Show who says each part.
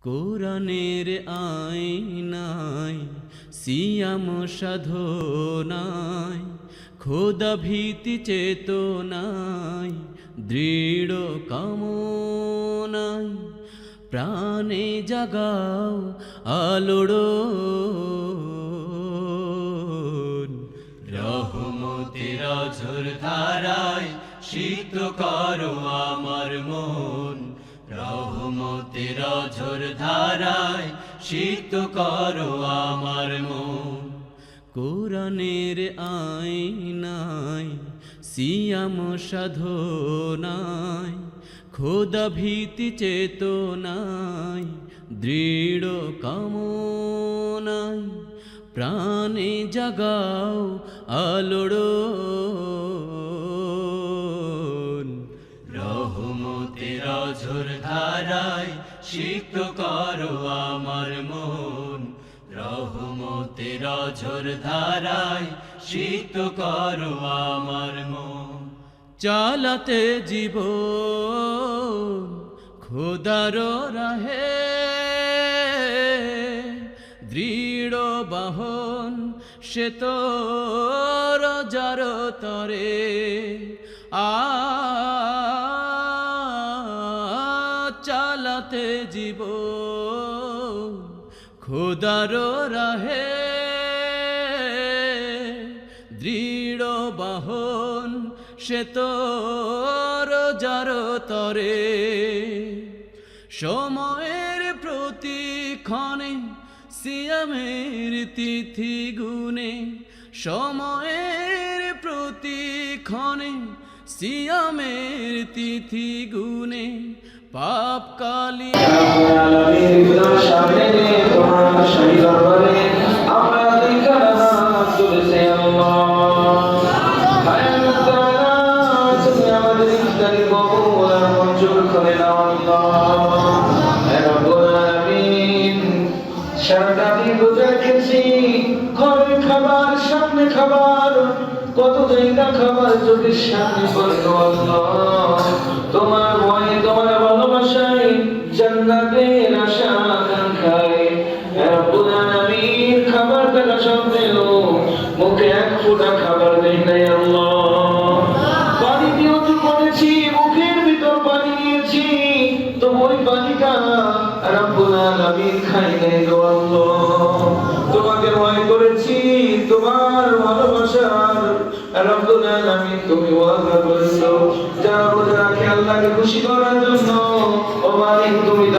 Speaker 1: কোরআনের আইনায় সিয়াম সাধনায় খোদা ভীতি চেতনায় দৃঢ় কামনায় প্রাণে জাগাও আলোড়ো রহমতের ঝড় ধারায় শীত করো আমার মন রহমতের ঝড় ধারায় শীত করো আমার মন কোরআনের আইনায় সিয়াম সাধনায় খোদা ভীতি চেতনায় দৃঢ় কামনায় প্রাণে জাগাও আলোড়ো রহমতের ঝড় ধারায় শীত করো আমার মন রহমতের ঝড় ধারায় শীত করো আমার মন চালাতে জীবন খোদার রাহে দৃঢ় বাহন সে তোর যার তরে চালাতে জীবন খোদার রাহে দৃঢ় বাহন সে তোর যার তরে সময়ের প্রতিক্ষণে সিয়ামের তিথি গুনে সময়ের প্রতিক্ষণে সিয়ামের তিথি গুনে পাপ কালি
Speaker 2: সারাটা দিন রোজা রেখেছি ঘরে খাবার সামনে খাবার কত জায়গা খাবার চোখের সামনে পড়লো আল্লাহ তোমার ভয়ে তোমার ভালোবাসায় জান্নাতের আশা আকাঙ্ক্ষায় রব্বুল আলামিন খাবার থাকা সত্ত্বেও মুখে এক ফোঁটা খাবার দেই নাই আল্লাহ পানি দিয়ে ওযু করেছি মুখের ভিতর পানি নিয়েছি তো ওই পানিটা রব্বুল আলামিন খাই নাই গো আল্লাহ তোমাকে ভয় করেছি তোমার ভালোবাসার রব্বুল আলামিন তুমি ওয়াদা করেছো যারা রোজা রাখে আল্লাহকে খুশি করার জন্য